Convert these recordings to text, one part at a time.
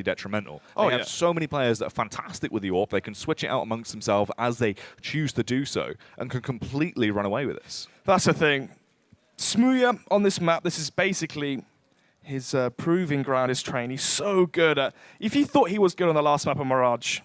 detrimental. Oh, They have so many players that are fantastic with the AWP. They can switch it out amongst themselves as they choose to do so and can completely run away with this. That's the thing. Smooya on this map, this is basically his proving ground, his train. He's so good at... If you thought he was good on the last map of Mirage,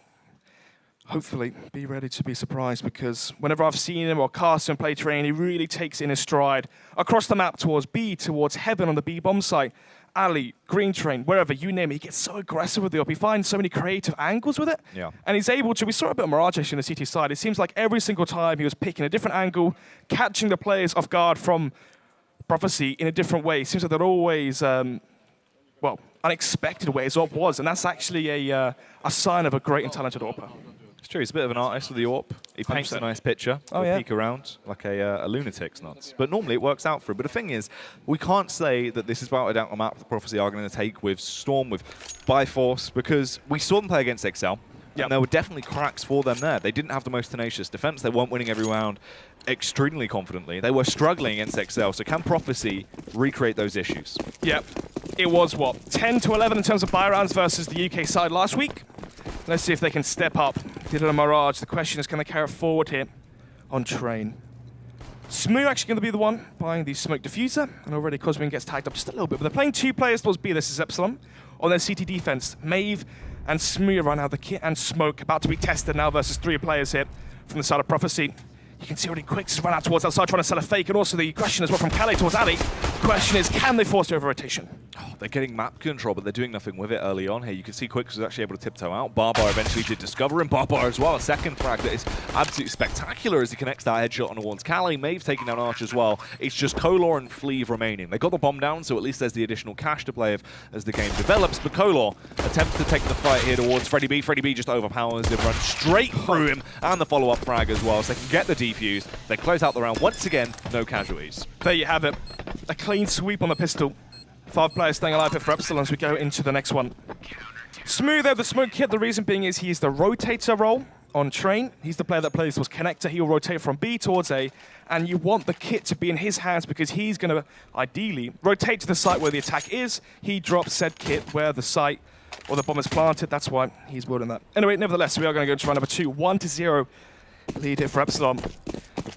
hopefully be ready to be surprised, because whenever I've seen him or cast him play train, he really takes in his stride across the map towards B, towards Heaven on the B bomb site. Alley, green train, wherever, you name it, he gets so aggressive with the AWP. He finds so many creative angles with it. Yeah. And he's able to, we saw a bit of Mirage actually on the CT side. It seems like every single time he was picking a different angle, catching the players off guard from Prophecy in a different way. It seems like they're always, well, unexpected ways AWP was. And that's actually a sign of a great and talented AWPer. It's true, he's a bit of an artist with the AWP. He paints 100%. A nice picture. Oh, He'll yeah. peek around like a lunatic's nuts. But normally it works out for him. But the thing is, we can't say that this is without a doubt a map that Prophecy are going to take with Storm, with by force, because we saw them play against Excel. Yep. And there were definitely cracks for them there. They didn't have the most tenacious defense. They weren't winning every round extremely confidently. They were struggling against Excel. So can Prophecy recreate those issues? Yep. It was, what, 10 to 11 in terms of buy rounds versus the UK side last week? Let's see if they can step up. Did it on Mirage. The question is, can they carry it forward here on Train? Smooth actually going to be the one buying the smoke diffuser, and already Cosmin gets tagged up just a little bit. But they're playing two players towards B. This is Epsilon. On their CT defense, Maeve and Smooth run out the kit, and Smoke about to be tested now versus three players here from the side of Prophecy. You can see already Quicks has run out towards outside trying to sell a fake, and also the question as well from Calais towards Ali. Question is, can they force the over-rotation? Oh, they're getting map control, but they're doing nothing with it early on here. You can see Quicks was actually able to tiptoe out. Barbar eventually did discover him. Barbar as well, a second frag that is absolutely spectacular as he connects that headshot on towards Calais. Maeve taking down Arch as well. It's just Kolor and Fleeve remaining. They got the bomb down, so at least there's the additional cash to play as the game develops. But Kolor attempts to take the fight here towards Freddy B. Freddy B just overpowers him, runs straight through him, and the follow-up frag as well, so they can get the defuse. They close out the round once again, no casualties. There you have it. A clean sweep on the pistol. 5 players staying alive here for Epsilon as we go into the next one. Smooth over the smoke kit. The reason being is he's the rotator role on Train. He's the player that plays towards connector. He'll rotate from B towards A, and you want the kit to be in his hands because he's going to ideally rotate to the site where the attack is. He drops said kit where the site or the bomb is planted. That's why he's building that. Anyway, nevertheless, we are going to go to round number 2. 1-0 lead here for Epsilon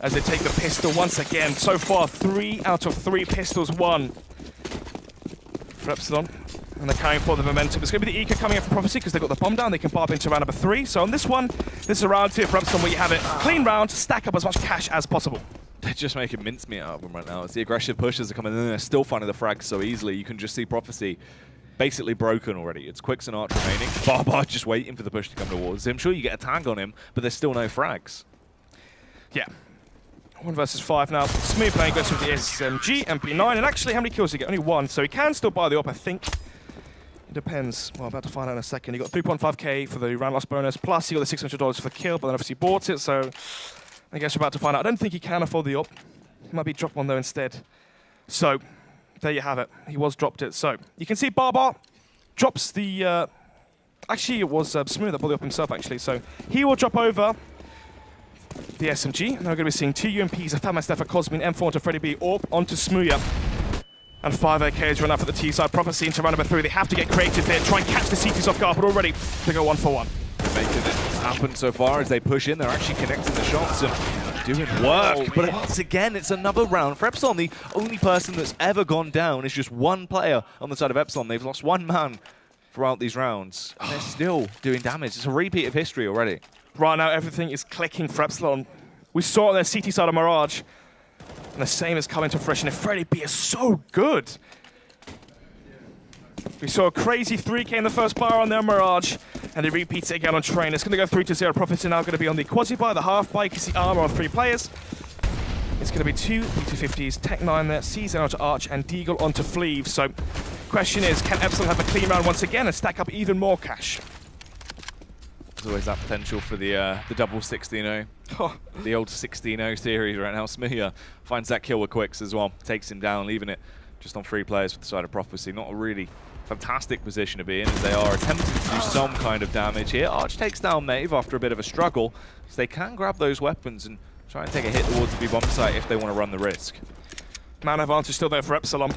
as they take the pistol once again. So far, 3 out of 3 pistols won for Epsilon. And they're carrying forward the momentum. It's going to be the Eco coming in for Prophecy because they've got the bomb down. They can barb into round number 3. So on this one, this is a round 2 for Epsilon where you have it. Clean round, stack up as much cash as possible. They're just making mincemeat out of them right now. It's the aggressive pushes are coming in. They're still finding the frags so easily. You can just see Prophecy basically broken already. It's Quicks and Arch remaining. Barbar just waiting for the push to come towards him. Sure, you get a tag on him, but there's still no frags. Yeah. 1 versus 5 now. Smooth playing goes with the SMG, MP9, and actually how many kills did he get? Only 1, so he can still buy the AWP, I think. It depends. Well, I'm about to find out in a second. He got 3.5k for the round loss bonus, plus he got the $600 for the kill, but then obviously bought it, so I guess we're about to find out. I don't think he can afford the AWP. He might be drop one though instead. So, there you have it. He was dropped it. So, you can see Barbar drops the... actually, it was Smooth that bought the AWP himself, actually. So, he will drop over the SMG. Now we're going to be seeing 2 UMPs, a Fatman Steph, a Cosmin, M4 onto Freddy B, AWP onto Smooya. And 5 AKs run out for the T side. Prophecy into round number 3. They have to get creative there, try and catch the CTs off guard, but already they go 1 for 1. Making it happen so far as they push in. They're actually connecting the shots and doing work. But once again, it's another round for Epsilon. The only person that's ever gone down is just one player on the side of Epsilon. They've lost 1 man throughout these rounds. And they're still doing damage. It's a repeat of history already. Right now, everything is clicking for Epsilon. We saw it on their CT side of Mirage. And the same is coming to fruition. And Freddy B is so good. We saw a crazy 3k in the first bar on their Mirage. And he repeats it again on Train. It's going to go 3-0. Prophecy now going to be on the quasi-buy, the half-buy. You can see armor on 3 players. It's going to be 2 B250s, Tech 9 there, Caesar onto Arch, and Deagle onto Fleeve. So, question is, can Epsilon have a clean round once again and stack up even more cash? There's always that potential for the double 16-0. Oh. The old 16-0 series right now. Smooya finds that kill with Quicks as well. Takes him down, leaving it just on 3 players for the side of Prophecy. Not a really fantastic position to be in as they are attempting to do some kind of damage here. Arch takes down Maeve after a bit of a struggle. So they can grab those weapons and try and take a hit towards the B-bomb site if they want to run the risk. Man advantage still there for Epsilon.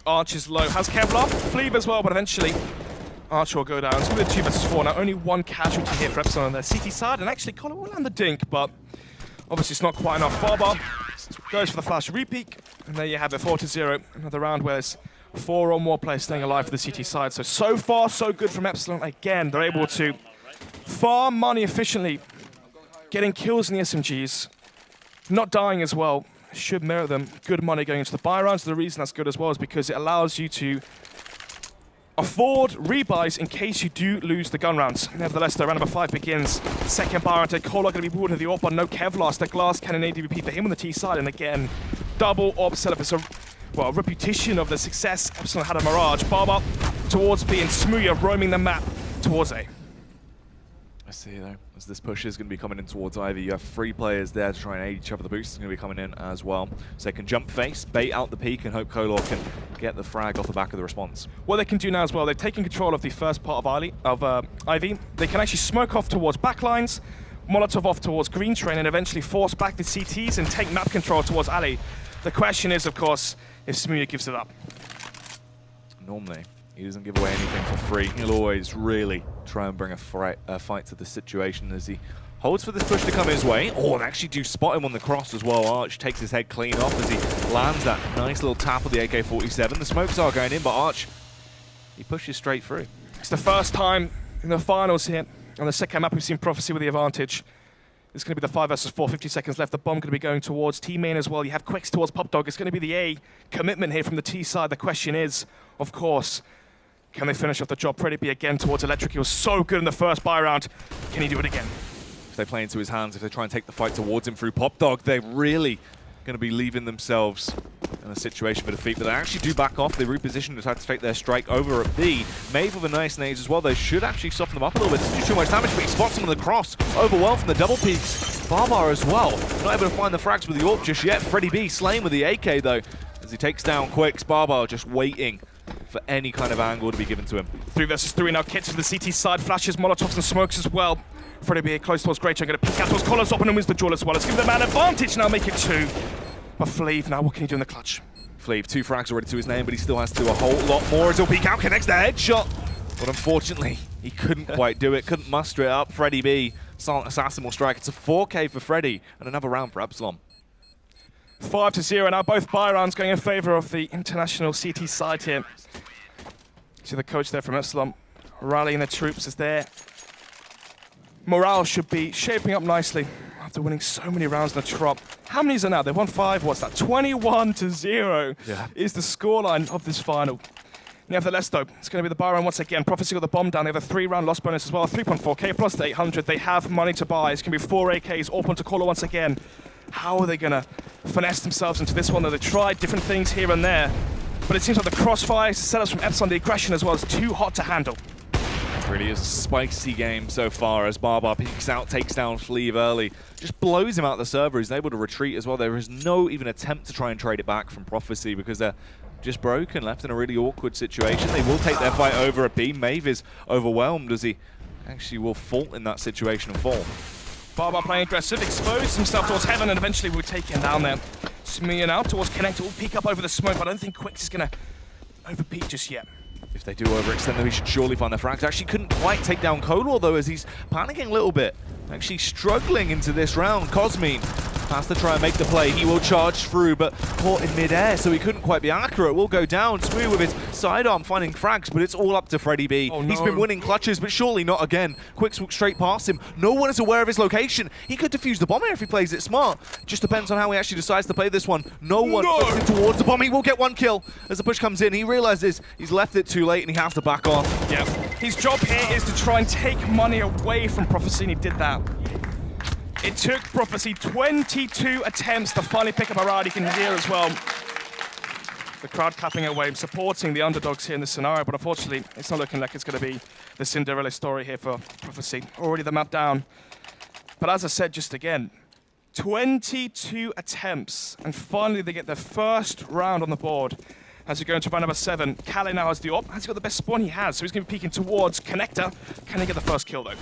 Arch is low, has Kevlar, Fleeve as well, but eventually Archer will go down. It's going to be a 2 versus 4. Now, only one casualty here for Epsilon on their CT side, and actually Colin will land the dink, but obviously it's not quite enough. Barbar goes for the flash repeat, and there you have it, 4-0. Another round where there's 4 or more players staying alive for the CT side. So far, so good from Epsilon. Again, they're able to farm money efficiently, getting kills in the SMGs, not dying as well. Should merit them good money going into the buy rounds. The reason that's good as well is because it allows you to afford rebuys in case you do lose the gun rounds. Nevertheless, though, round number 5 begins. Second buy round, Kolar going to be pulled to the AWP, but no Kevlar. The glass cannon ADVP for him on the T side, and again, double AWP setup. It's a repetition of the success Epsilon had at Mirage. Barbar towards B, and Smooya roaming the map towards A. I see, though, as this push is going to be coming in towards Ivy, you have 3 players there to try and aid each other. The boost is going to be coming in as well. So they can jump face, bait out the peak, and hope Kolor can get the frag off the back of the response. What they can do now as well, they've taken control of the first part of Ivy. They can actually smoke off towards backlines, Molotov off towards green train, and eventually force back the CTs and take map control towards alley. The question is, of course, if Smooya gives it up. Normally, he doesn't give away anything for free. He'll always really try and bring a fight to the situation as he holds for this push to come his way. Oh, and actually do spot him on the cross as well. Arch takes his head clean off as he lands that nice little tap of the AK-47. The smokes are going in, but Arch, he pushes straight through. It's the first time in the finals here. On the second map, we've seen Prophecy with the advantage. It's going to be the 5 versus 4, 50 seconds left. The bomb going to be going towards T main as well. You have Quicks towards Pop Dog. It's going to be the A commitment here from the T side. The question is, of course, can they finish off the job? Freddy B again towards Electric. He was so good in the first buy round. Can he do it again? If they play into his hands, if they try and take the fight towards him through Pop Dog, they're really going to be leaving themselves in a situation for defeat. But they actually do back off. They reposition to try to take their strike over at B. Maeve with a nice nades as well. They should actually soften them up a little bit. Doesn't do too much damage, but he spots him on the cross. Overwhelmed from the double peaks. Barbar as well. Not able to find the frags with the AWP just yet. Freddy B slain with the AK though, as he takes down Quicks. Barbar just waiting for any kind of angle to be given to him. 3 versus 3 now. Kits for the CT side. Flashes, Molotovs and smokes as well. Freddy B close towards Great. I'm going to pick out towards Collars up and wins the duel as well. Let's give the man advantage now, make it 2. But Fleeve now, what can he do in the clutch? Fleeve, 2 frags already to his name, but he still has to do a whole lot more as he'll peek out, connects the headshot. But unfortunately, he couldn't quite do it, couldn't muster it up. Freddy B, Silent Assassin will strike. It's a 4K for Freddy and another round for Epsilon. 5-0 now, both buy rounds going in favor of the international CT side here. See the coach there from Epsilon rallying the troops as their morale should be shaping up nicely after winning so many rounds in the Trop. How many is it now? They've won 5. What's that? 21-0 is the scoreline of this final. Nevertheless, though, it's going to be the buy round once again. Prophecy got the bomb down. They have a 3-round loss bonus as well. 3.4k plus the 800. They have money to buy. It's going to be 4 AKs. All to Caller once again. How are they going to finesse themselves into this one? They've tried different things here and there, but it seems like the crossfires, the setups from Epsilon, the aggression as well is too hot to handle. Really is a spicy game so far as Barbar peeks out, takes down Fleeve early, just blows him out of the server. He's able to retreat as well. There is no even attempt to try and trade it back from Prophecy because they're just broken, left in a really awkward situation. They will take their fight over at B. Maeve is overwhelmed as he actually will fault in that situation and fall. Barbar playing aggressive, exposed himself towards heaven, and eventually we'll take him down there. Smooya now towards Connector, will peek up over the smoke, but I don't think Quicks is going to over-peek just yet. If they do overextend, then we should surely find their frags. Actually couldn't quite take down Kodor though, as he's panicking a little bit. Actually struggling into this round. Cosmine has to try and make the play. He will charge through, but caught in mid-air, so he couldn't quite be accurate. Will go down. Smooth with his sidearm finding frags, but it's all up to Freddy B. Oh, no. He's been winning clutches, but surely not again. Quicks walks straight past him. No one is aware of his location. He could defuse the bomb here if he plays it smart. Just depends on how he actually decides to play this one. No one puts him towards the bomb. He will get 1 kill as the push comes in. He realizes he's left it too late and he has to back off. Yeah. His job here is to try and take money away from Prophecy, and he did that. It took Prophecy 22 attempts to finally pick up a round. You can hear as well the crowd clapping away, supporting the underdogs here in this scenario, but unfortunately, it's not looking like it's going to be the Cinderella story here for Prophecy. Already the map down. But as I said just again, 22 attempts, and finally they get their first round on the board. As we go into round number 7, Kale now has the AWP. Has he got the best spawn? He has, so he's going to be peeking towards Connector. Can he get the first kill, though?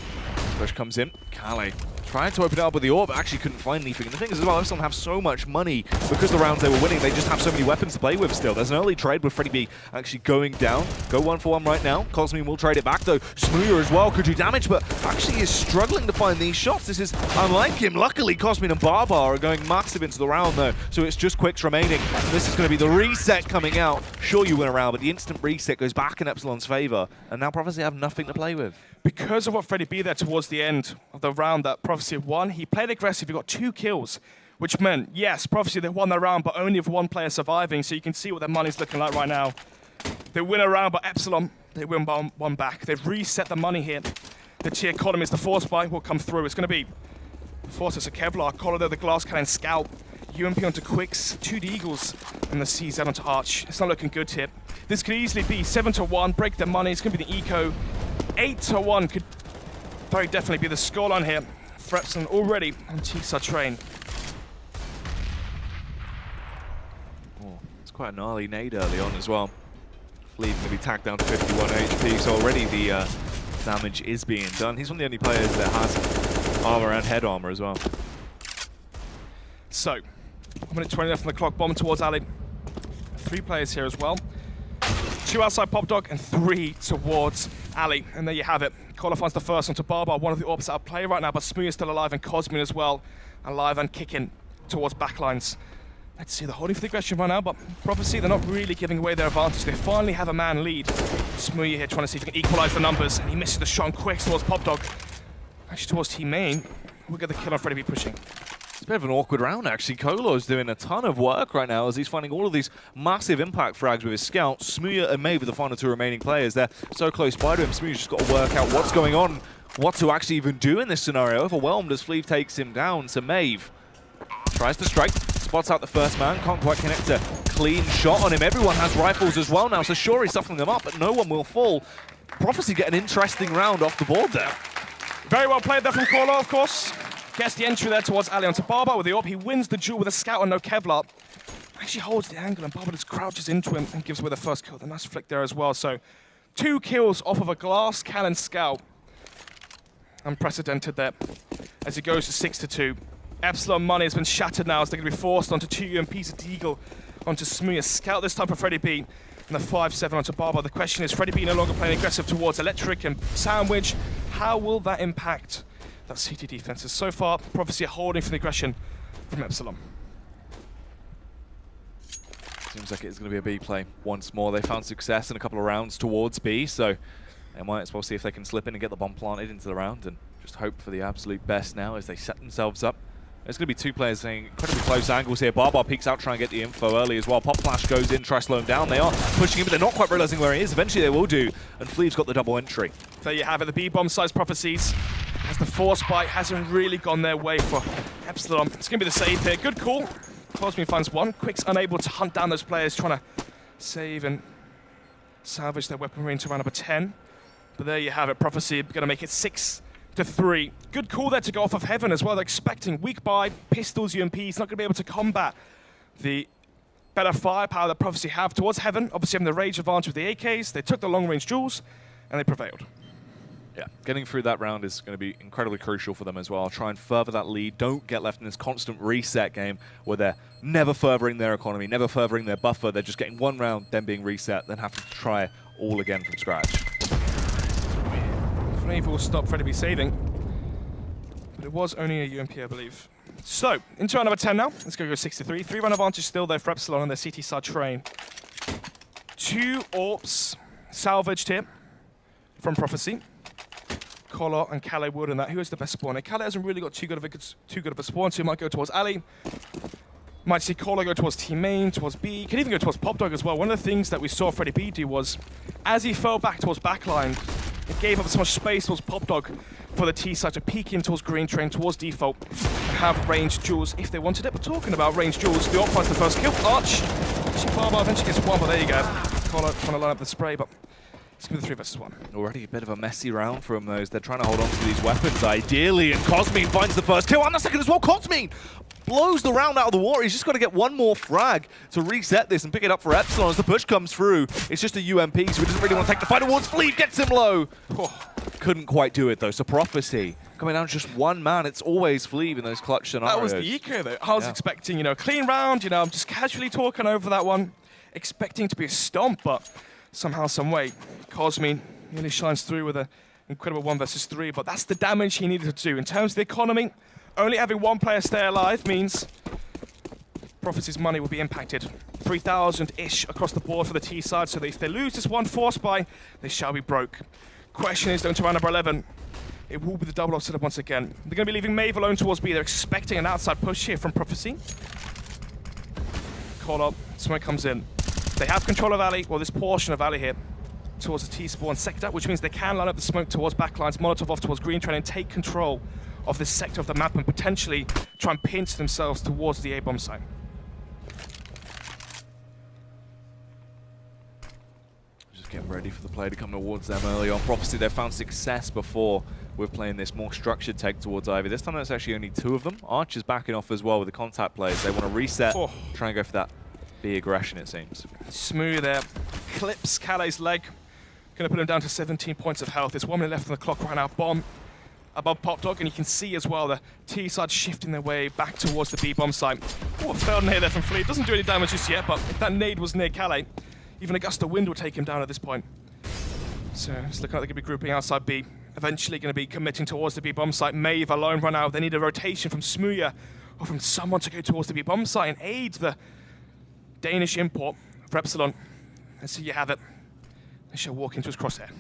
Push comes in. Kale Trying to open it up with the orb, but actually couldn't find anything. And the thing is as well, Epsilon have so much money because the rounds they were winning, they just have so many weapons to play with still. There's an early trade with Freddie B actually going down. Go 1-for-1 right now. Cosmin will trade it back though. Smooya as well could do damage, but actually is struggling to find these shots. This is unlike him. Luckily, Cosmin and Barbar are going massive into the round though, so it's just Quicks remaining. And this is going to be the reset coming out. Sure, you win a round, but the instant reset goes back in Epsilon's favor, and now Prophecy have nothing to play with. Because of what Freddie B there towards the end of the round that Prophecy won, he played aggressive, he got 2 kills, which meant, yes, Prophecy, they won the round, but only with 1 player surviving, so you can see what their money's looking like right now. They win a round, but Epsilon, they win by 1 back. They've reset the money here. The tier column is the Force Buy will come through. It's going to be Force a Kevlar, Collar the Glass Cannon Scout, UMP onto Quicks, 2 Eagles, and the CZ onto Arch. It's not looking good here. This could easily be 7-1, break their money. It's going to be the Eco. 8-1 could very definitely be the scoreline here. For Epsilon already on T-Star train. Oh, it's quite a gnarly nade early on as well. Fleet going to be tagged down to 51 HP, so already the damage is being done. He's one of the only players that has armor and head armor as well. So, 1 minute 20 left on the clock, bomb towards Ali. 3 players here as well. 2 outside Pop Dog and 3 towards Ali. And there you have it. Collar finds the first onto Barbar, one of the orbs out of play right now, but Smooya is still alive and Cosmin as well. Alive and kicking towards backlines. Let's see, they're holding for the aggression right now, but Prophecy, they're not really giving away their advantage. They finally have a man lead. Smooya here trying to see if he can equalize the numbers, and he misses the shot on Quicks towards Pop Dog. Actually towards Team Main. We'll get the kill on Freddie B pushing. It's a bit of an awkward round, actually. Kolo's doing a ton of work right now as he's finding all of these massive impact frags with his scout. Smooya and Maeve are the final 2 remaining players. They're so close by to him. Smooya's just got to work out what's going on, what to actually even do in this scenario. Overwhelmed as Fleeve takes him down. So Maeve tries to strike, spots out the first man, can't quite connect a clean shot on him. Everyone has rifles as well now, so sure he's softening them up, but no one will fall. Prophecy get an interesting round off the board there. Very well played there from Collar, of course. Gets the entry there towards Ali onto Barbar with the AWP. He wins the duel with a scout and no Kevlar. Actually holds the angle and Barbar just crouches into him and gives away the first kill. The nice flick there as well. So 2 kills off of a glass cannon scout. Unprecedented there as he goes to 6-2. Epsilon money has been shattered now as they're going to be forced onto 2 UMPs at Eagle onto Smooya. Scout this time for Freddie B. And the 5-7 onto Barbar. The question is, Freddie B no longer playing aggressive towards Electric and Sandwich. How will that impact that CT defenses? So far, Prophecy are holding for the aggression from Epsilon. Seems like it's going to be a B play once more. They found success in a couple of rounds towards B, so they might as well see if they can slip in and get the bomb planted into the round and just hope for the absolute best now as they set themselves up. There's going to be 2 players saying incredibly close angles here. Barbar peeks out, trying to get the info early as well. Pop Flash goes in, tries to slow him down. They are pushing him, but they're not quite realizing where he is. Eventually they will do, and Fleeve's got the double entry. There you have it, the B-bomb size Prophecies. As the Force Bite hasn't really gone their way for Epsilon. It's going to be the save here. Good call. Cosmin finds 1. Quick's unable to hunt down those players, trying to save and salvage their weaponry into round number 10. But there you have it. Prophecy going to make it 6-3. Good call there to go off of Heaven as well. They're expecting weak buy, pistols, UMPs, not going to be able to combat the better firepower that Prophecy have towards Heaven. Obviously having the rage advantage with the AKs. They took the long-range duels, and they prevailed. Yeah, getting through that round is going to be incredibly crucial for them as well. Try and further that lead. Don't get left in this constant reset game where they're never furthering their economy, never furthering their buffer. They're just getting 1 round, then being reset, then having to try all again from scratch. Fleeve will stop Freddie B saving, but it was only a UMP, I believe. So, into round number 10 now. Let's go 63. 3-run advantage still there for Epsilon on their CT side train. 2 AWPs salvaged here from Prophecy. Collar and Calais Wood and that. Who is the best spawner? Calais hasn't really got too good of a spawn, so he might go towards Ali. Might see Collar go towards Team Main, towards B. Can even go towards Pop Dog as well. One of the things that we saw Freddie B do was, as he fell back towards backline, it gave up so much space towards Pop Dog for the T side to peek in towards Green Train, towards default, and have ranged duels if they wanted it. But talking about ranged duels, the AWP finds the first kill. Arch. Actually, Barbar eventually gets 1, but there you go. Collar trying to line up the spray, but it's going to be 3 versus 1. Already a bit of a messy round from those. They're trying to hold on to these weapons ideally, and Cosmin finds the first kill and the second as well. Cosmin blows the round out of the water. He's just got to get 1 more frag to reset this and pick it up for Epsilon as the push comes through. It's just a UMP, so he doesn't really want to take the fight towards Fleet. Gets him low. Oh, couldn't quite do it though. So Prophecy coming down to just one man. It's always Fleeve in those clutch scenarios. That was the eco, though. I was expecting, a clean round. I'm just casually talking over that one, expecting to be a stomp, but somehow, some way, Cosmin really shines through with an incredible 1 versus 3, but that's the damage he needed to do. In terms of the economy, only having one player stay alive means Prophecy's money will be impacted. 3,000-ish across the board for the T side, so that if they lose this one force buy, they shall be broke. Question is, down to round number 11. It will be the double off setup once again. They're going to be leaving Maeve alone towards B. They're expecting an outside push here from Prophecy. Call up, smoke comes in. They have control of alley, well, this portion of alley here, towards the T-spawn sector, which means they can line up the smoke towards backlines, Molotov off towards green, trying and take control of this sector of the map and potentially try and pinch themselves towards the A-bomb site. Just getting ready for the play to come towards them early on. Prophecy, they've found success before with playing this more structured take towards Ivy. This time there's actually only 2 of them. Archer's backing off as well with the contact plays. They want to reset, try and go for that B aggression, it seems. Smooth there. Clips Calais' leg. Going to put him down to 17 points of health. There's 1 minute left on the clock right now. Bomb above Pop Dog, and you can see as well the T side shifting their way back towards the B bomb site. Oh, a failed nade there from Fleet. Doesn't do any damage just yet, but if that nade was near Calais, even a gust of wind will take him down at this point. So it's looking like they're going to be grouping outside B. Eventually going to be committing towards the B bomb site. Maeve alone run out. They need a rotation from Smooya or from someone to go towards the B bomb site and aid the Danish import for Epsilon. And so you have it. They shall walk into his crosshair.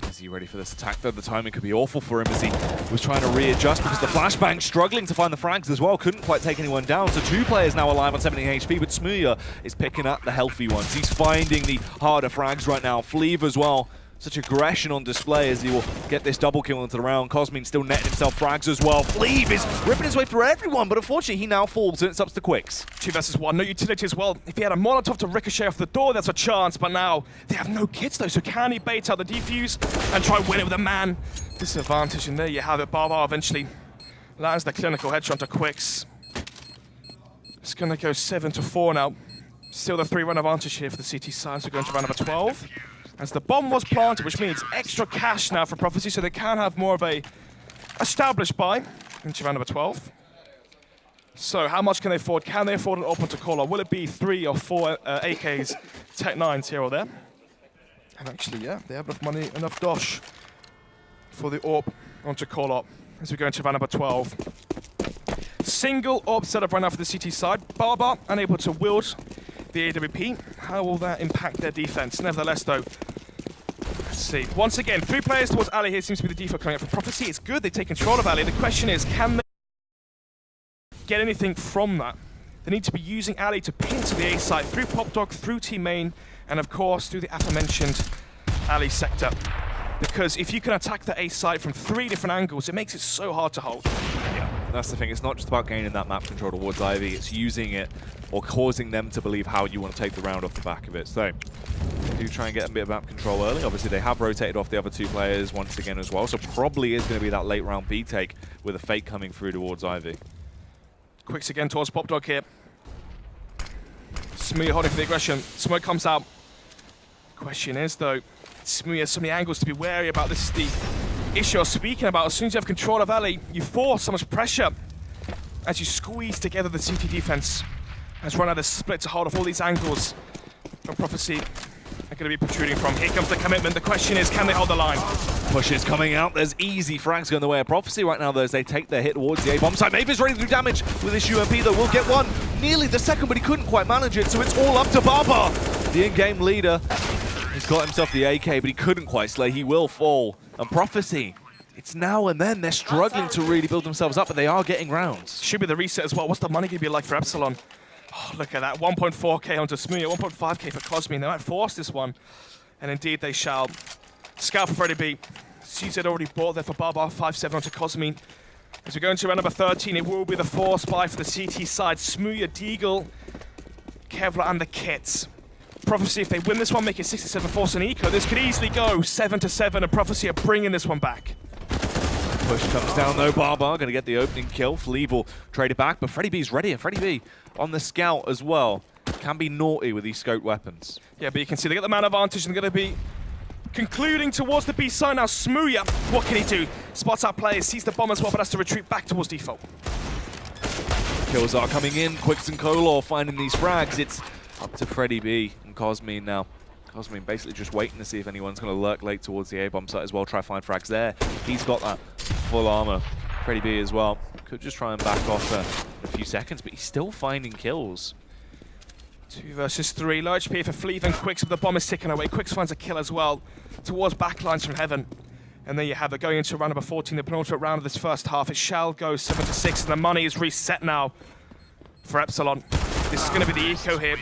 Is he ready for this attack, though? The timing could be awful for him as he was trying to readjust because the flashbang struggling to find the frags as well. Couldn't quite take anyone down. So 2 players now alive on 70 HP, but Smooya is picking up the healthy ones. He's finding the harder frags right now. Fleeve as well. Such aggression on display as he will get this double kill into the round. Cosmin still netting himself frags as well. Fleeve is ripping his way through everyone, but unfortunately he now falls and it's up to Quicks. 2 versus 1, no utility as well. If he had a Molotov to ricochet off the door, that's a chance, but now they have no kits though, so can he bait out the defuse and try and win it with a man? Disadvantage, and there you have it. Barbar eventually lands the clinical headshot to Quicks. It's going to go 7-4 now. Still the 3-run advantage here for the CT side, so going to round number 12. As the bomb was planted, which means extra cash now for Prophecy, so they can have more of a established buy into round number 12. So how much can they afford? Can they afford an open to call, or will it be 3 or 4 AKs, Tech 9s here or there? And actually, yeah, they have enough money, enough dosh for the AWP onto call up as we go into round number 12. Single AWP setup right now for the CT side. Barbar unable to wield the AWP. How will that impact their defense? Nevertheless, though, let's see. Once again, 3 players towards alley here. Seems to be the default coming up for Prophecy. It's good they take control of alley. The question is, can they get anything from that? They need to be using alley to pin to the A site through Pop Dog, through Team Main, and of course through the aforementioned alley sector. Because if you can attack the A site from 3 different angles, it makes it so hard to hold. Yeah, that's the thing. It's not just about gaining that map control towards Ivy. It's using it or causing them to believe how you want to take the round off the back of it. So they do try and get a bit of map control early. Obviously, they have rotated off the other 2 players once again as well. So probably is going to be that late round B take with a fake coming through towards Ivy. Quicks again towards Pop Dog here. Smooya holding for the aggression. Smoke comes out. Question is, though, Smooya has so many angles to be wary about. This is the issue I was speaking about. As soon as you have control of alley, you force so much pressure as you squeeze together the CT defense. As right now they're split to hold off all these angles from Prophecy are going to be protruding from. Here comes the commitment. The question is, can they hold the line? Pushes coming out. There's easy frags going the way of Prophecy right now, though, as they take their hit towards the A-bomb site. Maeve is ready to do damage with this UMP, though. We'll get one. Nearly the second, but he couldn't quite manage it, so it's all up to Barbar. The in-game leader. He's got himself the AK, but he couldn't quite slay. He will fall. And Prophecy, it's now and then. They're struggling to really build themselves up, but they are getting rounds. Should be the reset as well. What's the money going to be like for Epsilon? Oh, look at that. 1.4k onto Smooya, 1.5k for Cosmin. They might force this one. And indeed they shall. Scout for Freddy B. CZ already bought there for Barbar. 5-7 onto Cosmin. As we go into round number 13, it will be the force buy for the CT side. Smooya, Deagle, Kevlar, and the Kits. Prophecy, if they win this one, make it 67 force and eco. This could easily go 7-7, and Prophecy are bringing this one back. Push comes down though. Barbar going to get the opening kill. Fleeve will trade it back, but Freddy B's ready, and Freddy B on the scout as well. Can be naughty with these scoped weapons. Yeah, but you can see they get the man advantage and they're going to be concluding towards the B side now. Smooya, what can he do? Spots out players, sees the bomb as well, but has to retreat back towards default. Kills are coming in. Quicks and Kolor finding these frags. It's up to Freddy B and Cosmine now. Cosmine basically just waiting to see if anyone's going to lurk late towards the A-bomb site as well. Try to find frags there. He's got that full armor. Freddy B as well. Could just try and back off a few seconds, but he's still finding kills. 2 versus 3. Low HP for Fleeve and Quicks, but the bomb is ticking away. Quicks finds a kill as well towards backlines from Heaven. And there you have it, going into round number 14, the penultimate round of this first half. It shall go 7-6, and the money is reset now for Epsilon. This is going to be the eco here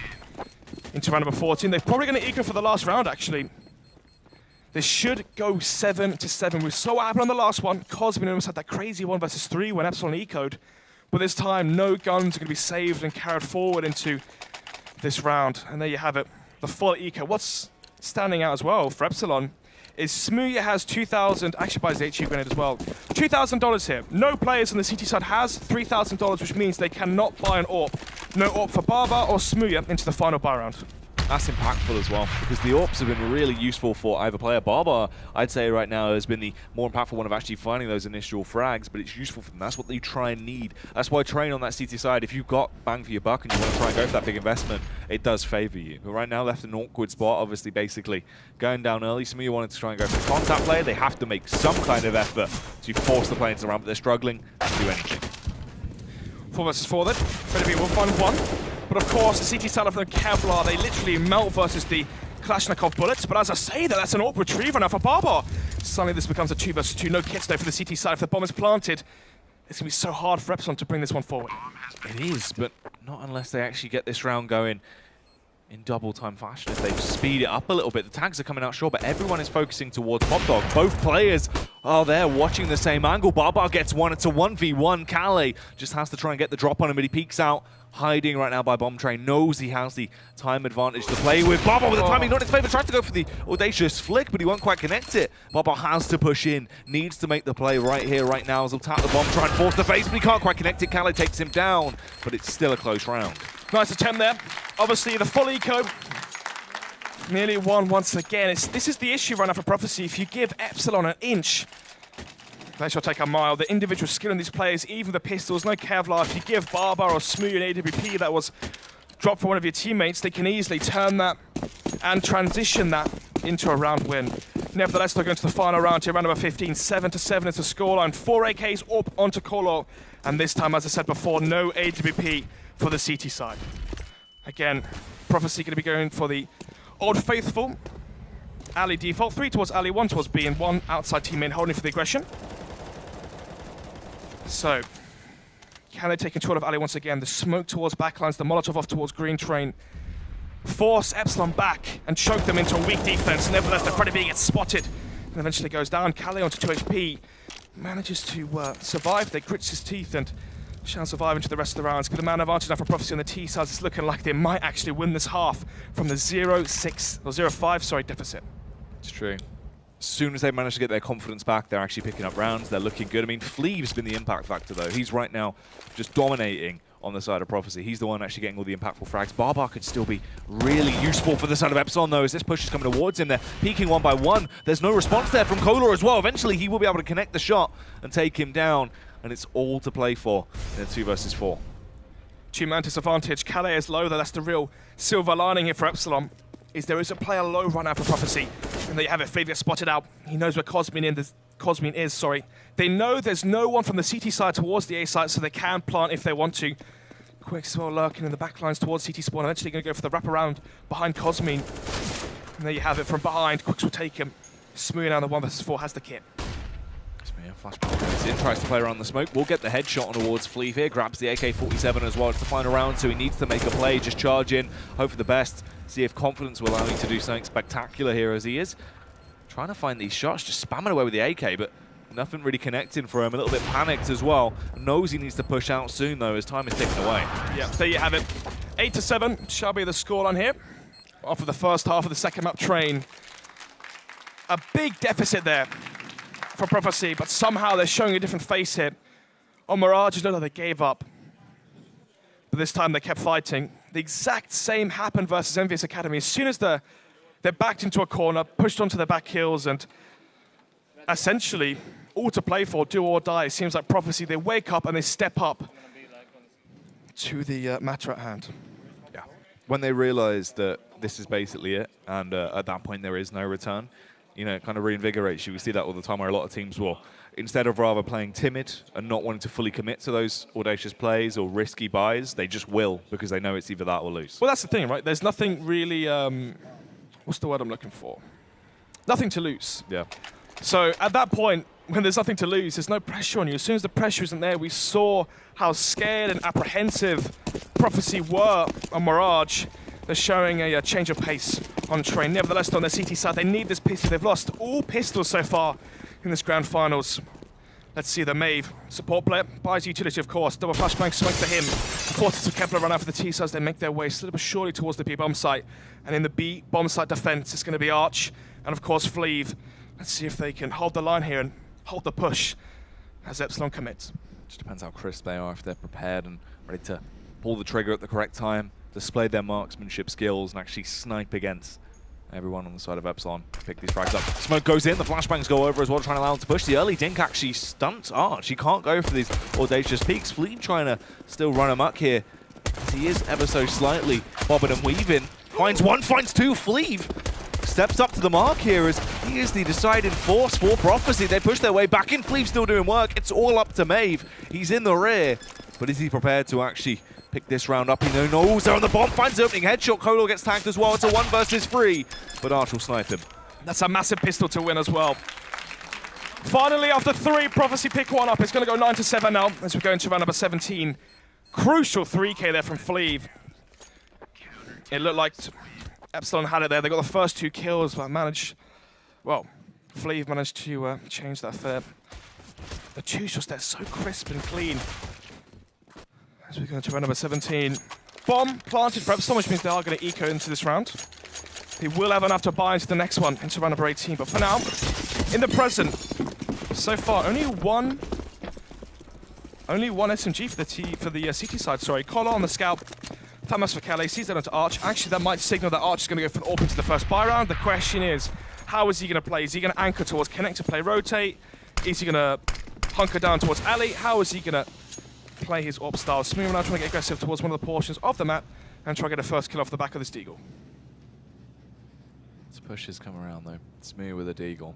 into round number 14. They're probably going to eco for the last round, actually. This should go 7-7. We saw what happened on the last one. Cosmin almost had that crazy 1 versus 3 when Epsilon ecoed. But this time, no guns are going to be saved and carried forward into this round. And there you have it, the full eco. What's standing out as well for Epsilon is Smooya has 2,000, actually buys the HE grenade as well, $2,000 here. No players on the CT side has $3,000, which means they cannot buy an AWP. No AWP for Barbar or Smooya into the final buy round. That's impactful as well, because the AWPs have been really useful for either player. Barbar, I'd say right now, has been the more impactful one of actually finding those initial frags, but it's useful for them. That's what they try and need. That's why Train on that CT side, if you've got bang for your buck and you want to try and go for that big investment, it does favor you. But right now, left in an awkward spot, obviously, basically going down early. Some of you wanted to try and go for the contact play. They have to make some kind of effort to force the play into the round, but they're struggling to do anything. 4 versus 4 then. Freddy will find one. But of course, the CT side of the Kevlar, they literally melt versus the Kalashnikov bullets. But as I say, that's an AWP retriever now for Barbar. Suddenly this becomes a 2 versus 2. No kits though for the CT side. If the bomb is planted, it's going to be so hard for Epsilon to bring this one forward. It is, but not unless they actually get this round going in double time fashion. If they speed it up a little bit, the tags are coming out short, but everyone is focusing towards Pop Dog. Both players are there watching the same angle. Barbar gets one. It's a 1v1. Kale just has to try and get the drop on him, but he peeks out. Hiding right now by Bomb Train, knows he has the time advantage to play with. Barbar with the timing not in his favor, tries to go for the audacious flick, but he won't quite connect it. Barbar has to push in, needs to make the play right here, right now, as he'll tap the bomb, try and force the face, but he can't quite connect it. Kale takes him down, but it's still a close round. Nice attempt there. Obviously, the full eco nearly won once again. This is the issue right now for Prophecy. If you give Epsilon an inch, they shall take a mile. The individual skill in these players, even the pistols, no Kevlar. If you give Barbar or Smooya an AWP that was dropped from one of your teammates, they can easily turn that and transition that into a round win. Nevertheless, they're going to the final round here, round number 15. 7-7 is the scoreline. 4 AKs up onto Kolo. And this time, as I said before, no AWP for the CT side. Again, Prophecy going to be going for the Old Faithful. Ali default, 3 towards Ali, 1 towards B, and 1 outside teammate holding for the aggression. So, can they take control of Ali once again? The smoke towards backlines, the Molotov off towards Green Train. Force Epsilon back and choke them into a weak defense. Nevertheless, the Freddy B gets spotted and eventually goes down. Kale onto 2 HP. Manages to survive. They grits his teeth and shall survive into the rest of the rounds. Give the man advantage now for Prophecy on the T side. It's looking like they might actually win this half from the 0-5 deficit. It's true. As soon as they manage to get their confidence back, they're actually picking up rounds. They're looking good. I mean, Fleeve's been the impact factor, though. He's right now just dominating on the side of Prophecy. He's the one actually getting all the impactful frags. Barbar could still be really useful for the side of Epsilon, though, as this push is coming towards him. They're peeking 1 by 1. There's no response there from Kolar as well. Eventually, he will be able to connect the shot and take him down, and it's all to play for in a 2 versus 4. Two-man disadvantage. Kale is low, though. That's the real silver lining here for Epsilon. Is there is a player low right now for Prophecy. And there you have it, Fleeve gets spotted out. He knows where Cosmin is. They know there's no one from the CT side towards the A site, so they can plant if they want to. Quick as well lurking in the backlines towards CT spawn. Eventually going to go for the wraparound behind Cosmin. And there you have it from behind. Quicks will take him. Smooth down the 1 versus 4 has the kit. Flashback goes in, tries to play around the smoke. We'll get the headshot on towards Fleeve here. Grabs the AK-47 as well. It's the final round, so he needs to make a play. Just charge in, hope for the best. See if confidence will allow him to do something spectacular here as he is. Trying to find these shots, just spamming away with the AK, but nothing really connecting for him. A little bit panicked as well. Knows he needs to push out soon, though, as time is ticking away. Yeah, there you have it. 8-7 shall be the scoreline here. Off of the first half of the second map Train. A big deficit there for Prophecy, but somehow they're showing a different face here. On Mirage, no, they gave up. But this time they kept fighting. The exact same happened versus Envious Academy. As soon as they're backed into a corner, pushed onto their back heels, and essentially all to play for, do or die. It seems like Prophecy, they wake up and they step up to the matter at hand. Yeah. When they realize that this is basically it, and at that point there is no return, you know, it kind of reinvigorates you. We see that all the time where a lot of teams will, instead of rather playing timid and not wanting to fully commit to those audacious plays or risky buys, they just will because they know it's either that or lose. Well, that's the thing, right? There's nothing really, what's the word I'm looking for? Nothing to lose. Yeah. So at that point, when there's nothing to lose, there's no pressure on you. As soon as the pressure isn't there, we saw how scared and apprehensive Prophecy were on Mirage. They're showing a change of pace on Train. Nevertheless, on their CT side, they need this pistol. They've lost all pistols so far in this grand finals. Let's see the Maeve. Support player, buys utility, of course. Double flashbang smoke to him. Forces of Kepler run out for the T sides. They make their way slowly but surely towards the B bomb site. And in the B bomb site defense, it's going to be Arch and, of course, Fleeve. Let's see if they can hold the line here and hold the push as Epsilon commits. Just depends how crisp they are, if they're prepared and ready to pull the trigger at the correct time, display their marksmanship skills, and actually snipe against everyone on the side of Epsilon. Pick these frags up. Smoke goes in, the flashbangs go over as well, trying to allow him to push. The early dink actually stunts Arch. He can't go for these audacious peaks. Fleet trying to still run amok here, as he is ever so slightly bobbing and weaving. Finds one, finds two. Fleeve steps up to the mark here as he is the deciding force for Prophecy. They push their way back in. Fleeve still doing work. It's all up to Maeve. He's in the rear, but is he prepared to actually pick this round up? He knows they're on the bomb, finds the opening headshot. Kolor gets tagged as well. It's a 1 versus 3, but Arch will snipe him. That's a massive pistol to win as well. Finally, after 3, Prophecy pick one up. It's going to go 9-7 now as we go into round number 17. Crucial 3K there from Fleeve. It looked like Epsilon had it there. They got the first 2 kills, but Fleeve managed to change that third. The 2 shots there so crisp and clean. As we go into round number 17. Bomb planted for Epsilon, which means they are going to eco into this round. They will have enough to buy into the next one, into round number 18. But for now, in the present, so far, only one SMG for the CT side, sorry. Kolor on the scout. Thamas for Calais, sees that onto Arch. Actually, that might signal that Arch is going to go for an AWP into the first buy round. The question is, how is he going to play? Is he going to anchor towards connect to play rotate? Is he going to hunker down towards alley? How is he going to play his AWP style? Smooth now trying to get aggressive towards one of the portions of the map and try to get a first kill off the back of this Deagle. This push has come around though. Smooth with a Deagle.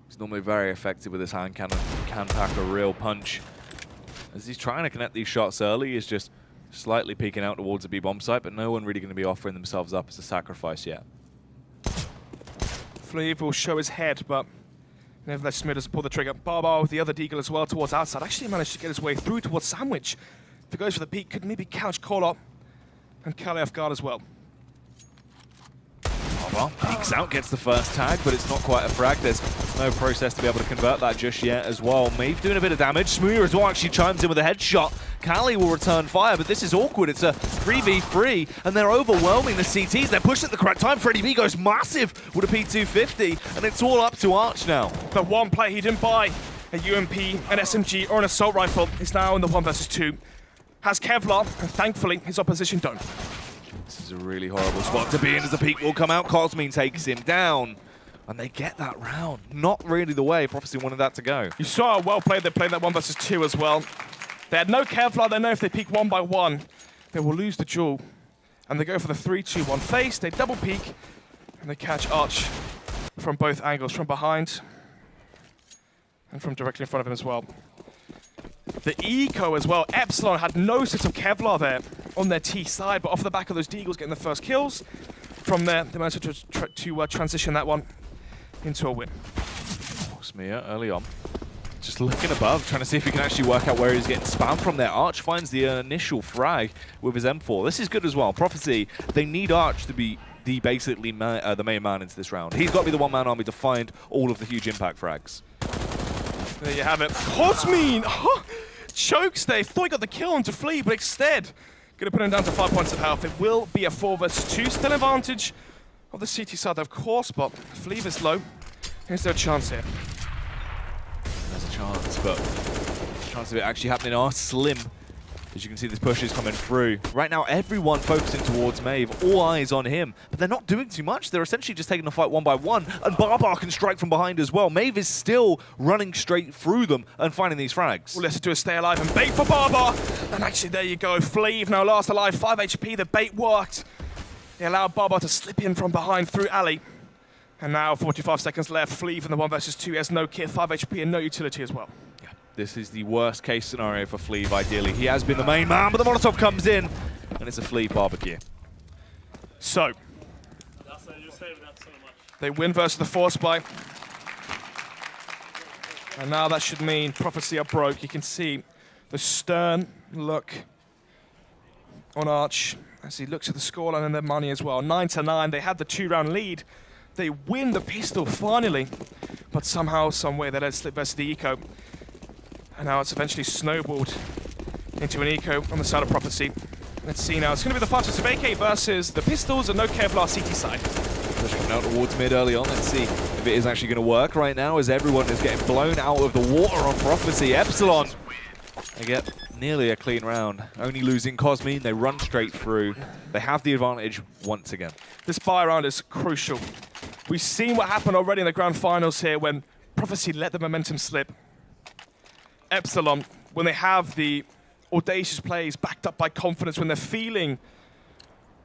He's normally very effective with his hand cannon. Can pack a real punch. As he's trying to connect these shots early, he's just slightly peeking out towards the B bomb site, but no one really going to be offering themselves up as a sacrifice yet. Fleeve will show his head, but nevertheless, Smith doesn't pull the trigger. Barbar with the other Deagle as well towards outside. Actually managed to get his way through towards Sandwich. If he goes for the peak, could maybe couch Kolor and Calais off guard as well. Well, peeks out, gets the first tag, but it's not quite a frag. There's no process to be able to convert that just yet as well. Maeve doing a bit of damage. Smooth as well actually chimes in with a headshot. Callie will return fire, but this is awkward. It's a 3v3, and they're overwhelming the CTs. They're pushed at the correct time. Freddie B goes massive with a P250, and it's all up to Arch now. The one play he didn't buy, a UMP, an SMG, or an assault rifle, is now in the 1 versus 2. Has Kevlar, and thankfully his opposition don't. This is a really horrible spot to be in as the peak will come out. Cosmine takes him down, and they get that round. Not really the way Prophecy wanted that to go. You saw how well played they played that 1 versus 2 as well. They had no Kevlar. They know if they peek 1 by 1, they will lose the duel. And they go for the 3-2-1 face. They double peek, and they catch Arch from both angles, from behind and from directly in front of him as well. The eco as well. Epsilon had no sort of Kevlar there on their T side, but off the back of those Deagles getting the first kills. From there, they managed to transition that one into a win. Smear early on. Just looking above, trying to see if he can actually work out where he's getting spammed from there. Arch finds the initial frag with his M4. This is good as well. Prophecy, they need Arch to be the main man into this round. He's got to be the one-man army to find all of the huge impact frags. There you have it. Cosmine chokes there. Thought he got the kill onto Flea, but instead going to put him down to 5 points of health. It will be a 4 versus 2. Still advantage of the CT side, of course, but Flea is low. Is there a chance here? There's a chance, but the chance of it actually happening are slim. As you can see, this push is coming through. Right now, everyone focusing towards Maeve, all eyes on him, but they're not doing too much. They're essentially just taking the fight one by one, and Barbar can strike from behind as well. Maeve is still running straight through them and finding these frags. All he has to do is stay alive and bait for Barbar. And actually, there you go. Fleeve now last alive, 5 HP. The bait worked. He allowed Barbar to slip in from behind through alley. And now 45 seconds left. Fleeve in the 1 versus 2. He has no kit, 5 HP, and no utility as well. This is the worst case scenario for Fleeve, ideally. He has been the main man, but the Molotov comes in, and it's a Fleeve barbecue. So, they win versus the Force Spy. And now that should mean Prophecy are broke. You can see the stern look on Arch as he looks at the scoreline and their money as well. 9-9, they had the 2-round lead. They win the pistol finally, but somehow, some way, they let it slip versus the Eco. And now it's eventually snowballed into an Eco on the side of Prophecy. Let's see now. It's going to be the fastest of AK versus the Pistols and no Kevlar CT side. Push coming out towards mid early on. Let's see if it is actually going to work right now as everyone is getting blown out of the water on Prophecy. Epsilon, they get nearly a clean round. Only losing Cosmine. They run straight through. They have the advantage once again. This buy round is crucial. We've seen what happened already in the grand finals here when Prophecy let the momentum slip. Epsilon, when they have the audacious plays backed up by confidence, when they're feeling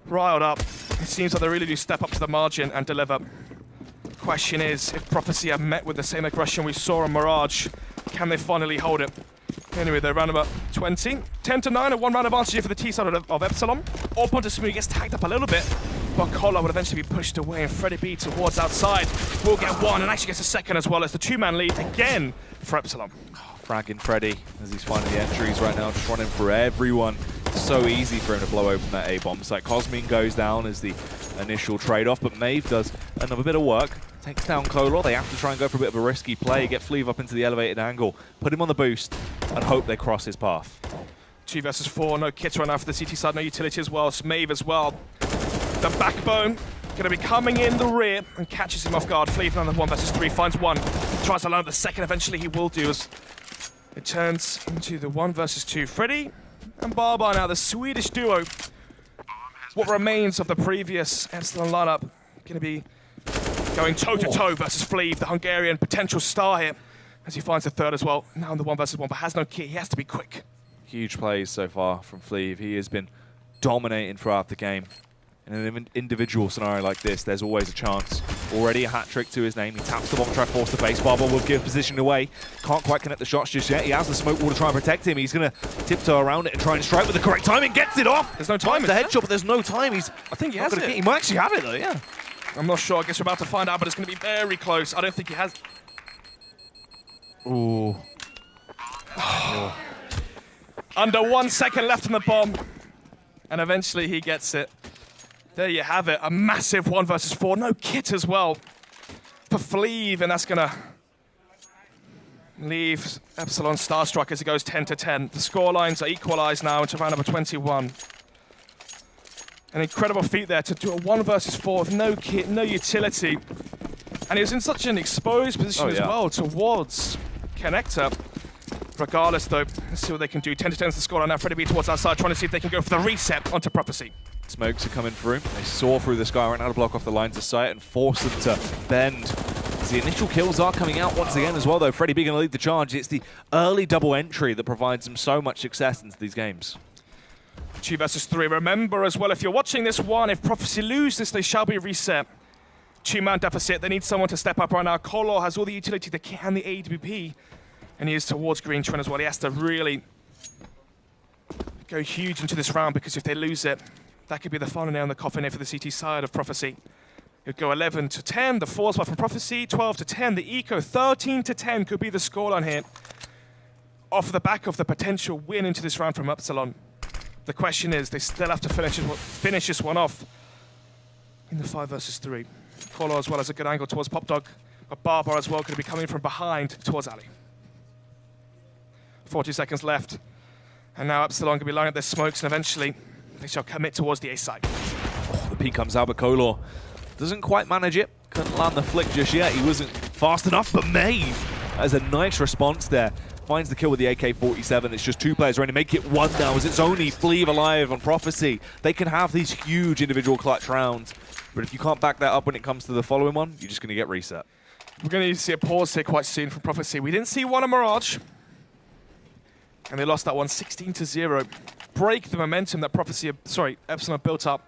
riled up, it seems like they really do step up to the margin and deliver. Question is, if Prophecy are met with the same aggression we saw on Mirage, can they finally hold it? Anyway, they're around about 20. 10-9, a 1-round advantage here for the T side of Epsilon. All Pontus Smooth gets tagged up a little bit, but Collar would eventually be pushed away, and Freddy B towards outside will get one, and actually gets a second as well as the 2-man lead again for Epsilon. Fragging Freddy as he's finding the entries right now, just running for everyone. So easy for him to blow open that A-bomb site. Cosmine goes down as the initial trade-off, but Maeve does another bit of work. Takes down Kolor. They have to try and go for a bit of a risky play, get Fleeve up into the elevated angle, put him on the boost, and hope they cross his path. 2 versus 4, no kits right now for the CT side, no utility as well. It's Maeve as well. The backbone going to be coming in the rear and catches him off guard. Fleeve on the 1 versus 3, finds one. Tries to land the second, eventually he will do as it turns into the 1 versus 2. Freddy and Barbar now, the Swedish duo. What remains of the previous Epsilon lineup going to be going toe-to-toe versus Fleeve, the Hungarian potential star here, as he finds the third as well. Now in the 1 versus 1, but has no kit. He has to be quick. Huge plays so far from Fleeve. He has been dominating throughout the game. In an individual scenario like this, there's always a chance. Already a hat-trick to his name. He taps the bomb, try to force the base. Barbar will give position away. Can't quite connect the shots just yet. He has the smoke wall to try and protect him. He's going to tiptoe around it and try and strike with the correct timing. Gets it off! There's no time. The headshot, but there's no time. I think he has it. He might actually have it, though, yeah. I'm not sure. I guess we're about to find out, but it's going to be very close. I don't think he has. Ooh. Under 1 second left on the bomb. And eventually he gets it. There you have it. A massive 1 versus 4. No kit as well for Fleeve, and that's going to leave Epsilon starstruck as it goes 10-10. The score lines are equalized now into round number 21. An incredible feat there to do a 1 versus 4 with no kit, no utility. And he was in such an exposed position as well towards Connector. Regardless, though, let's see what they can do. 10-10 is the scoreline now. Freddy B towards outside, trying to see if they can go for the reset onto Prophecy. Smokes are coming through. They saw through the sky right now to block off the lines of sight and force them to bend. As the initial kills are coming out once again as well, though. Freddy B going to lead the charge. It's the early double entry that provides them so much success into these games. 2 versus 3. Remember as well, if you're watching this one, if Prophecy lose this, they shall be reset. 2-man deficit. They need someone to step up right now. Kolor has all the utility, the kit, and the AWP. And he is towards Green Trend as well. He has to really go huge into this round, because if they lose it, that could be the final nail in the coffin here for the CT side of Prophecy. It would go 11-10, the 4 spot from Prophecy, 12-10, the Eco, 13-10 could be the scoreline here. Off the back of the potential win into this round from Epsilon. The question is, they still have to finish this one off in the 5 versus 3. Kolor as well as a good angle towards Pop Dog, but Barbar as well going to be coming from behind towards Ali. 40 seconds left. And now Epsilon going to be lining up their smokes, and eventually they shall commit towards the A side. Oh, the peak comes out, but Kolor doesn't quite manage it. Couldn't land the flick just yet. He wasn't fast enough, but Maeve has a nice response there. finds the kill with the AK-47. It's just 2 players ready to make it 1 now, as it's only Fleeve alive on Prophecy. They can have these huge individual clutch rounds, but if you can't back that up when it comes to the following one, you're just going to get reset. We're going to need to see a pause here quite soon from Prophecy. We didn't see one on Mirage, and they lost that one 16-0. Break the momentum that Epsilon built up.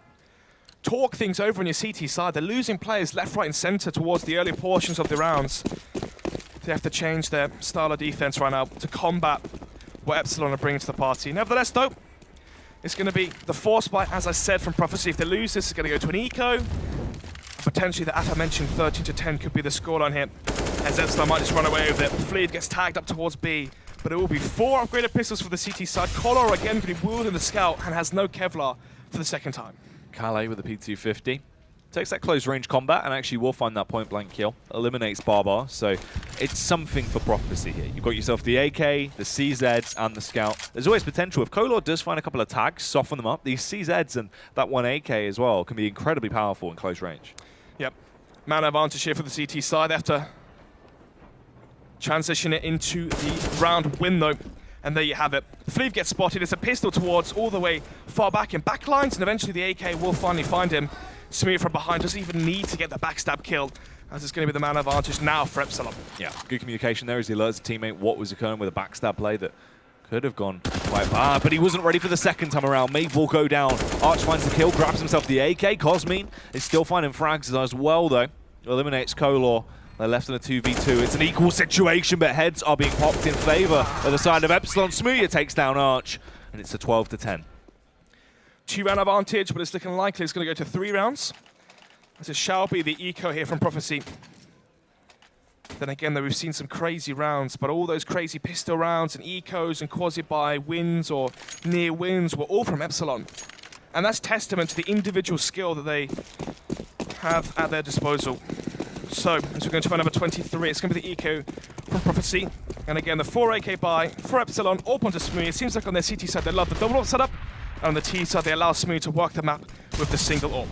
Talk things over on your CT side. They're losing players left, right, and center towards the early portions of the rounds. They have to change their style of defense right now to combat what Epsilon are bringing to the party. Nevertheless, though, it's going to be the force buy, as I said, from Prophecy. If they lose this, it's going to go to an eco. Potentially, the aforementioned 13-10 could be the scoreline here, as Epsilon might just run away with it. Fleet gets tagged up towards B, but it will be 4 upgraded pistols for the CT side. Collar again going to be wheeled in the scout and has no Kevlar for the second time. Calais with the P250. Takes that close range combat and actually will find that point blank kill. Eliminates Barbar, so it's something for Prophecy here. You've got yourself the AK, the CZs, and the Scout. There's always potential. If Kolor does find a couple of tags, soften them up, these CZs and that one AK as well can be incredibly powerful in close range. Yep. Man advantage here for the CT side. They have to transition it into the round win, though. And there you have it. Fleeve gets spotted. It's a pistol towards all the way far back in backlines, and eventually the AK will finally find him. Smir from behind doesn't even need to get the backstab kill, as it's going to be the man advantage now for Epsilon. Yeah, good communication there as he alerts a teammate what was occurring with a backstab play that could have gone quite bad, but he wasn't ready for the second time around. Maeve will go down. Arch finds the kill, grabs himself the AK. Cosmine is still finding frags as well, though. Eliminates Kolor. They're left in a 2v2. It's an equal situation, but heads are being popped in favor of the side of Epsilon. Smooya takes down Arch, and it's a 12-10. 2-round advantage, but it's looking likely it's going to go to 3 rounds. As it shall be the eco here from Prophecy. Then again, though, we've seen some crazy rounds, but all those crazy pistol rounds and ecos and quasi-buy wins or near wins were all from Epsilon. And that's testament to the individual skill that they have at their disposal. So, as we're going to find number 23, it's going to be the eco from Prophecy. And again, the 4 AK buy for Epsilon, up onto Smooth. It seems like on their CT side, they love the double up setup. And on the T side, they allow Smooth to work the map with the single AWP.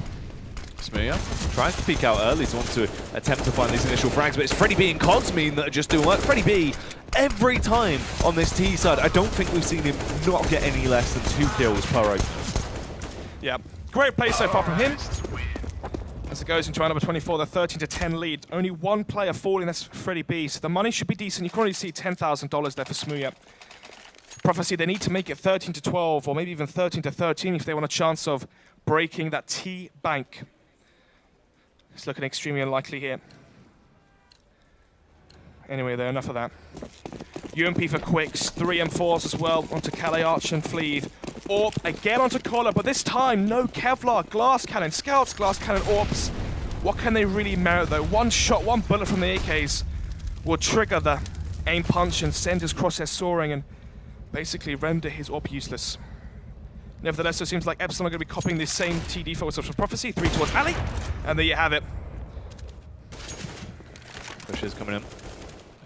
Smooya tries to peek out early, so wants to attempt to find these initial frags, but it's Freddie B and Cosmine that are just doing work. Freddie B, every time on this T side, I don't think we've seen him not get any less than 2 kills per round. Yeah, great play so far from him. As it goes into round number 24, the 13-10 lead. Only 1 player falling, that's Freddie B. So the money should be decent. You can already see $10,000 there for Smooya. Prophecy, they need to make it 13-12 or maybe even 13-13 if they want a chance of breaking that T bank. It's looking extremely unlikely here. Anyway, though, enough of that. UMP for Quicks, 3 M4s as well onto Calais, Arch and Fleeve. AWP again onto Collar, but this time no Kevlar, glass cannon, scouts, glass cannon, AWPs. What can they really merit though? 1 shot, 1 bullet from the AKs will trigger the aim punch and send his crosshair soaring and basically render his AWP useless. Nevertheless, it seems like Epsilon are going to be copying the same TD focus of Prophecy, 3 towards Ali, and there you have it. Pushers coming in.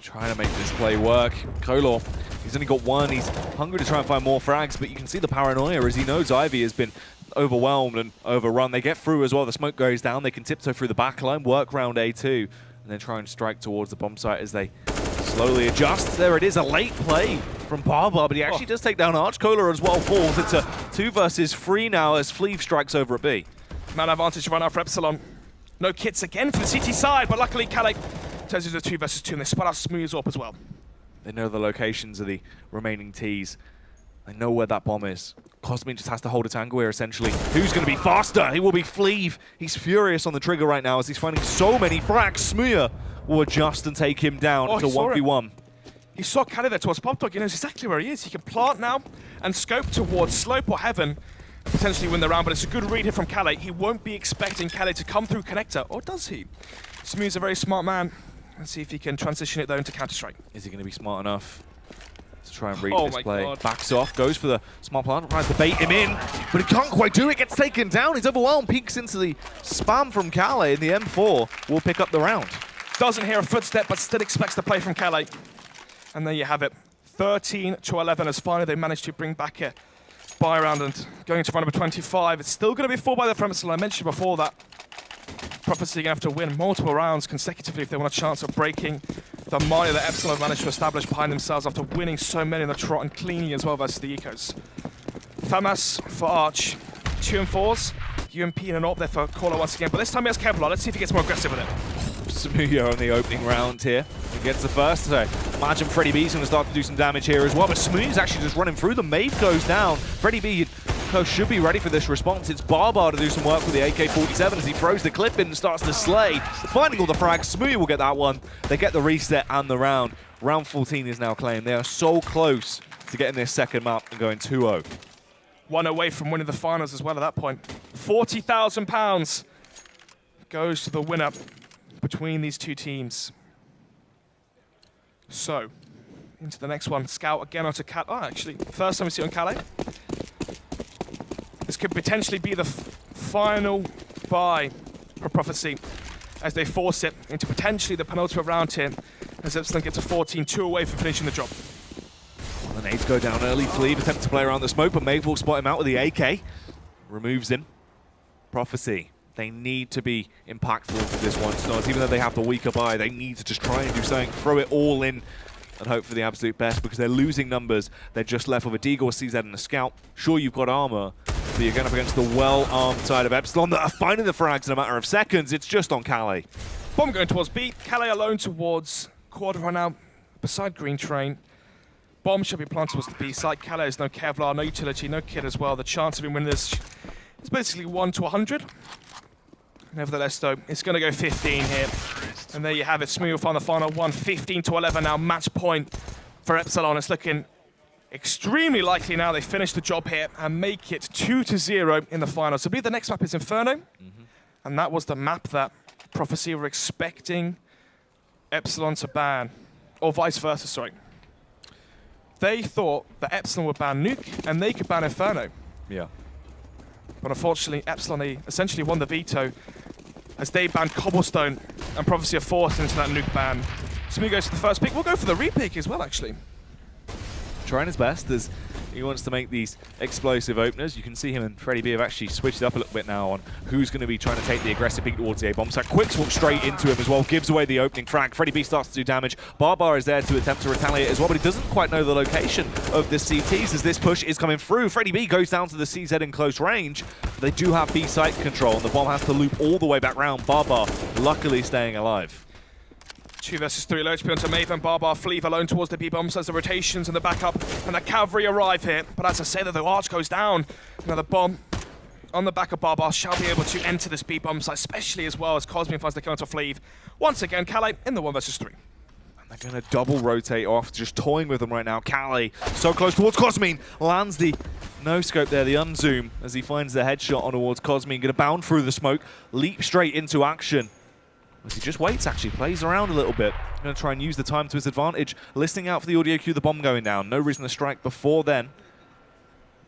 Trying to make this play work. Kolor, he's only got 1. He's hungry to try and find more frags, but you can see the paranoia as he knows Ivy has been overwhelmed and overrun. They get through as well. The smoke goes down. They can tiptoe through the back line, work round A2, and then try and strike towards the bomb site as they slowly adjust. There it is, a late play from Barbar, but he actually does take down Arch. Kolor as well falls. It's a 2 versus 3 now as Fleeve strikes over at B. Man advantage run out for Epsilon. No kits again for the CT side, but luckily Calais turns into a 2 versus 2, and they spot out Smooth's AWP as well. They know the locations of the remaining Ts. They know where that bomb is. Cosmine just has to hold a tango here, essentially. Who's going to be faster? It will be Fleeve. He's furious on the trigger right now as he's finding so many frags. Smooya will adjust and take him down to 1v1. He saw Calais there towards Pop Dog. He knows exactly where he is. He can plant now and scope towards Slope or Heaven and potentially win the round, but it's a good read here from Calais. He won't be expecting Calais to come through connector, or does he? Smooth's a very smart man. Let's see if he can transition it though into Counter-Strike. Is he going to be smart enough to try and read this play? God. Backs off, goes for the smart plant, tries to bait him in, but he can't quite do it, gets taken down. He's overwhelmed, peeks into the spam from Calais, and the M4 will pick up the round. Doesn't hear a footstep, but still expects the play from Calais. And there you have it. 13-11 as finally they managed to bring back a buy round and going to round number 25. It's still going to be 4 by the Epsilon. I mentioned before that Prophecy are going to have to win multiple rounds consecutively if they want a chance of breaking the money that Epsilon managed to establish behind themselves after winning so many in the trot and cleanly as well versus the Ecos. Famas for Arch, 2 and 4s. UMP and an AWP there for Caller once again, but this time he has Kevlar. Let's see if he gets more aggressive with it. Smuyo on the opening round here. He gets the first, so imagine Freddie B's going to start to do some damage here as well, but Smooth's actually just running through. The Mave goes down. Freddie B should be ready for this response. It's Barbar to do some work with the AK-47 as he throws the clip in and starts to slay. Finding all the frags, Smooth will get that one. They get the reset and the round. Round 14 is now claimed. They are so close to getting this second map and going 2-0. One away from winning the finals as well at that point. £40,000 goes to the winner between these two teams. So, into the next one. Scout again onto Cal. Oh, actually, first time we see it on Calais. This could potentially be the final buy for Prophecy as they force it into potentially the penultimate round here as Epsilon gets a 14-2 away from finishing the job. The nades go down early. Fleeve attempts to play around the smoke, but Mave will spot him out with the AK. Removes him. Prophecy. They need to be impactful into this one. Snows, even though they have the weaker buy, they need to just try and do something, throw it all in, and hope for the absolute best because they're losing numbers. They're just left with a Deagle, CZ, and a Scout. Sure, you've got armor, but you're going up against the well-armed side of Epsilon that are finding the frags in a matter of seconds. It's just on Calais. Bomb going towards B. Calais alone towards Quadra now, beside Green Train. Bomb should be planted towards the B side. Calais has no Kevlar, no utility, no kit as well. The chance of him winning this is basically 1 to 100. Nevertheless, though, it's going to go 15 here. And there you have it. Smooth will find the final one. 15 to 11 now. Match point for Epsilon. It's looking extremely likely now they finish the job here and make it 2 to 0 in the final. So I believe the next map is Inferno. And that was the map that Prophecy were expecting Epsilon to ban. Or vice versa, sorry. They thought that Epsilon would ban Nuke and they could ban Inferno. Yeah. But unfortunately, Epsilon, they essentially won the veto as they banned Cobblestone and Prophecy are forced into that Nuke ban. Smooth goes for the first pick. We'll go for the repick as well, actually. Trying his best as he wants to make these explosive openers. You can see him and Freddie B have actually switched it up a little bit now on who's going to be trying to take the aggressive peek towards the A-bomb. So Quicks walks straight into him as well, gives away the opening frag. Freddie B starts to do damage. Barbar is there to attempt to retaliate as well, but he doesn't quite know the location of the CTs as this push is coming through. Freddie B goes down to the CZ in close range. They do have B site control, and the bomb has to loop all the way back round. Barbar luckily staying alive. 2 versus 3 low HP onto Maven. Barbar Fleeve alone towards the B-bombs as the rotations and the backup and the cavalry arrive here. But as I say, that the arch goes down. Another bomb on the back of Barbar shall be able to enter this B-bomb site, especially as well as Cosmian finds the kill onto Fleeve. Once again, Calais in the 1 versus 3. And they're going to double rotate off, just toying with them right now. Calais so close towards Cosmian. Lands the no-scope there, the unzoom, as he finds the headshot on towards Cosmian. Going to bound through the smoke, leap straight into action. As he just waits, actually, plays around a little bit. Going to try and use the time to his advantage. Listening out for the audio cue, the bomb going down. No reason to strike before then.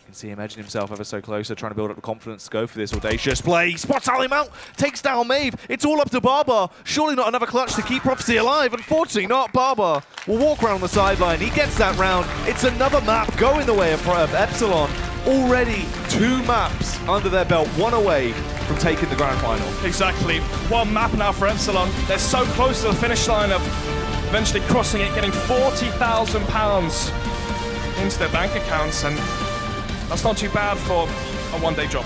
You can see him edging himself ever so closer, trying to build up the confidence to go for this audacious play. Spots Alim out, takes down Mave. It's all up to Barbar. Surely not another clutch to keep Prophecy alive. Unfortunately not. Barbar will walk around the sideline. He gets that round. It's another map going the way of Epsilon. Already 2 maps under their belt, 1 away from taking the grand final. Exactly. 1 map now for Epsilon. They're so close to the finish line of eventually crossing it, getting £40,000 into their bank accounts, and that's not too bad for a 1-day job.